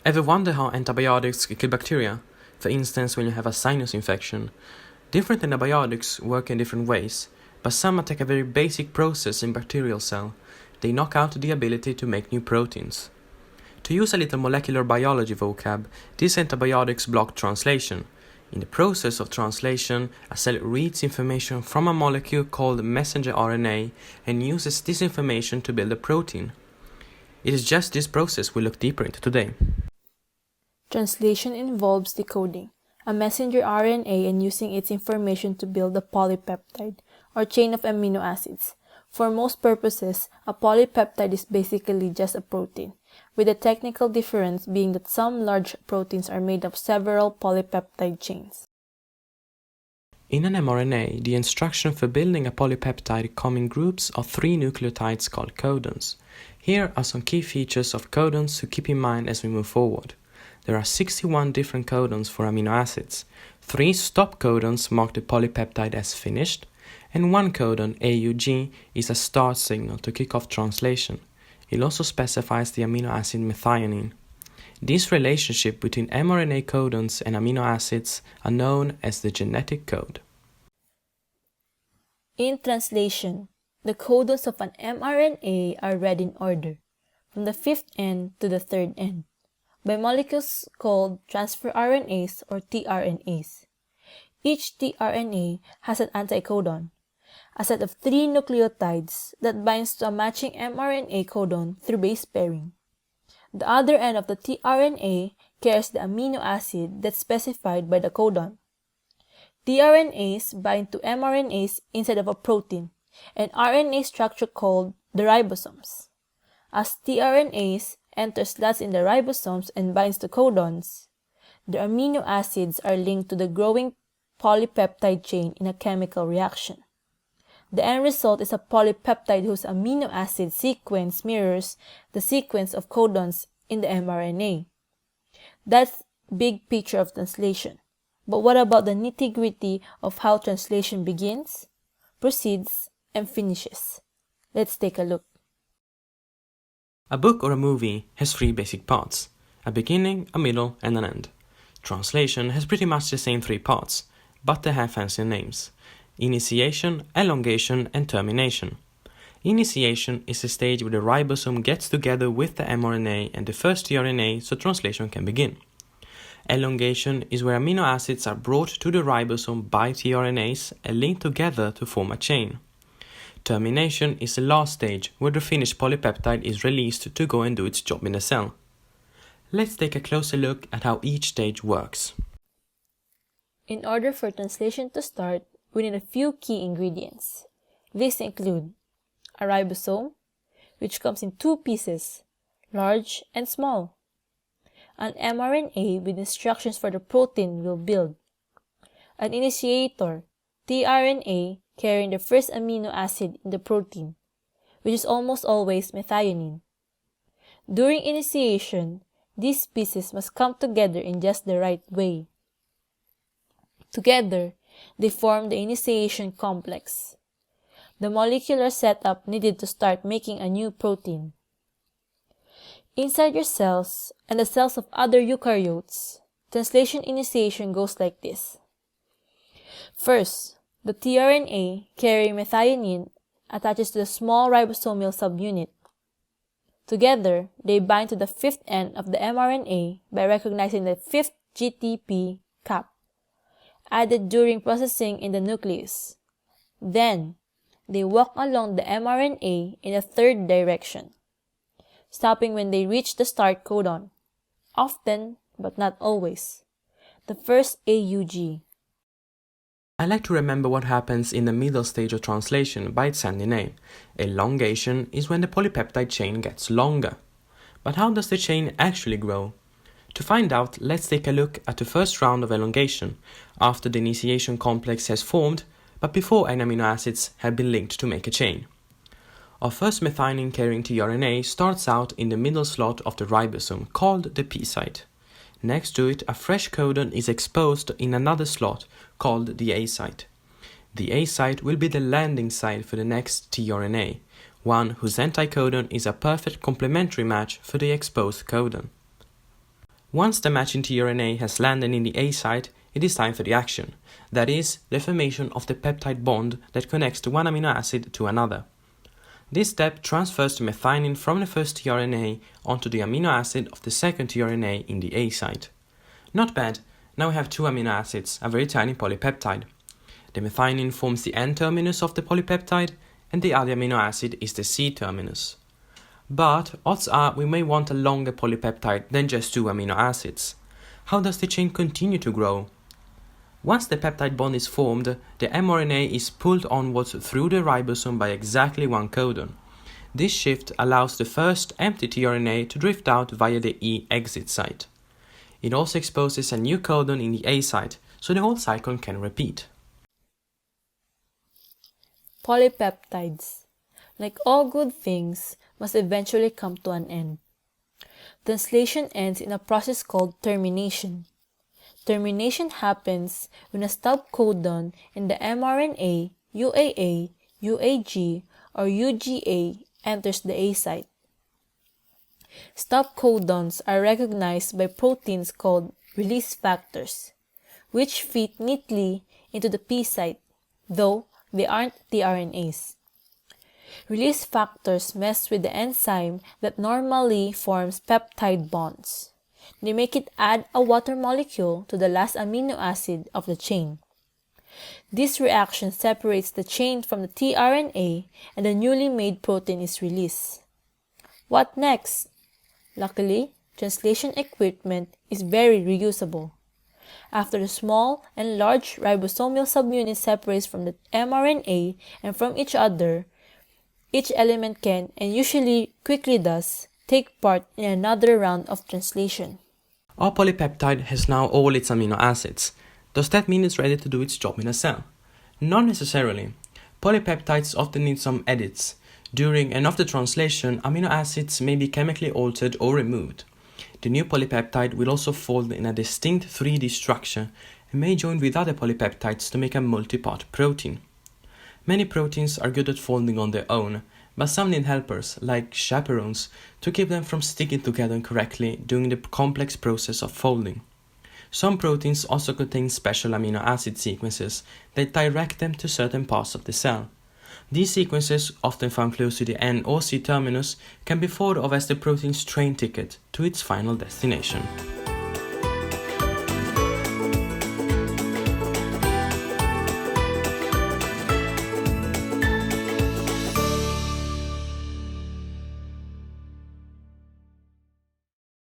Ever wonder how antibiotics kill bacteria? For instance, when you have a sinus infection. Different antibiotics work in different ways, but some attack a very basic process in bacterial cell. They knock out the ability to make new proteins. To use a little molecular biology vocab, these antibiotics block translation. In the process of translation, a cell reads information from a molecule called messenger RNA and uses this information to build a protein. It is just this process we'll look deeper into today. Translation involves decoding a messenger RNA and using its information to build a polypeptide, or chain of amino acids. For most purposes, a polypeptide is basically just a protein, with the technical difference being that some large proteins are made of several polypeptide chains. In an mRNA, the instruction for building a polypeptide come in groups of 3 nucleotides called codons. Here are some key features of codons to keep in mind as we move forward. There are 61 different codons for amino acids. 3 stop codons mark the polypeptide as finished, and 1 codon, AUG, is a start signal to kick off translation. It also specifies the amino acid methionine. This relationship between mRNA codons and amino acids are known as the genetic code. In translation, the codons of an mRNA are read in order, from the 5th end to the 3rd end, by molecules called transfer RNAs or tRNAs. Each tRNA has an anticodon, a set of 3 nucleotides that binds to a matching mRNA codon through base pairing. The other end of the tRNA carries the amino acid that's specified by the codon. tRNAs bind to mRNAs inside of a protein, an RNA structure called the ribosomes. As tRNAs enter slots in the ribosomes and binds to codons, the amino acids are linked to the growing polypeptide chain in a chemical reaction. The end result is a polypeptide whose amino acid sequence mirrors the sequence of codons in the mRNA. That's the big picture of translation. But what about the nitty-gritty of how translation begins, proceeds, and finishes? Let's take a look. A book or a movie has 3 basic parts: a beginning, a middle, and an end. Translation has pretty much the same 3 parts, but they have fancier names: initiation, elongation, and termination. Initiation is the stage where the ribosome gets together with the mRNA and the first tRNA so translation can begin. Elongation is where amino acids are brought to the ribosome by tRNAs and linked together to form a chain. Termination is the last stage where the finished polypeptide is released to go and do its job in the cell. Let's take a closer look at how each stage works. In order for translation to start, we need a few key ingredients. These include a ribosome, which comes in 2 pieces, large and small. An mRNA with instructions for the protein we'll build. An initiator, tRNA, carrying the first amino acid in the protein, which is almost always methionine. During initiation, these pieces must come together in just the right way. Together, they form the initiation complex, the molecular setup needed to start making a new protein. Inside your cells and the cells of other eukaryotes, translation initiation goes like this. First, the tRNA carrying methionine attaches to the small ribosomal subunit. Together, they bind to the 5th end of the mRNA by recognizing the 5th GTP cap, added during processing in the nucleus. Then, they walk along the mRNA in a 3rd direction, stopping when they reach the start codon, often, but not always, the first AUG. I like to remember what happens in the middle stage of translation by its handy name. Elongation is when the polypeptide chain gets longer. But how does the chain actually grow? To find out, let's take a look at the first round of elongation, after the initiation complex has formed, but before any amino acids have been linked to make a chain. Our first methionine carrying tRNA starts out in the middle slot of the ribosome, called the P site. Next to it, a fresh codon is exposed in another slot, called the A site. The A site will be the landing site for the next tRNA, one whose anticodon is a perfect complementary match for the exposed codon. Once the matching tRNA has landed in the A site, it is time for the action, that is, the formation of the peptide bond that connects one amino acid to another. This step transfers the methionine from the first tRNA onto the amino acid of the second tRNA in the A site. Not bad, now we have two amino acids, a very tiny polypeptide. The methionine forms the N-terminus of the polypeptide, and the other amino acid is the C-terminus. But odds are we may want a longer polypeptide than just two amino acids. How does the chain continue to grow? Once the peptide bond is formed, the mRNA is pulled onwards through the ribosome by exactly one codon. This shift allows the first empty tRNA to drift out via the E exit site. It also exposes a new codon in the A site, so the whole cycle can repeat. Polypeptides, like all good things, must eventually come to an end. Translation ends in a process called termination. Termination happens when a stop codon in the mRNA, UAA, UAG, or UGA enters the A site. Stop codons are recognized by proteins called release factors, which fit neatly into the P site, though they aren't tRNAs. Release factors mess with the enzyme that normally forms peptide bonds. They make it add a water molecule to the last amino acid of the chain. This reaction separates the chain from the tRNA and the newly made protein is released. What next? Luckily, translation equipment is very reusable. After the small and large ribosomal subunit separates from the mRNA and from each other, each element can, and usually quickly does, take part in another round of translation. Our polypeptide has now all its amino acids. Does that mean it's ready to do its job in a cell? Not necessarily. Polypeptides often need some edits. During and after translation, amino acids may be chemically altered or removed. The new polypeptide will also fold in a distinct 3D structure and may join with other polypeptides to make a multi-part protein. Many proteins are good at folding on their own, but some need helpers, like chaperones, to keep them from sticking together correctly during the complex process of folding. Some proteins also contain special amino acid sequences that direct them to certain parts of the cell. These sequences, often found close to the N or C terminus, can be thought of as the protein's train ticket to its final destination.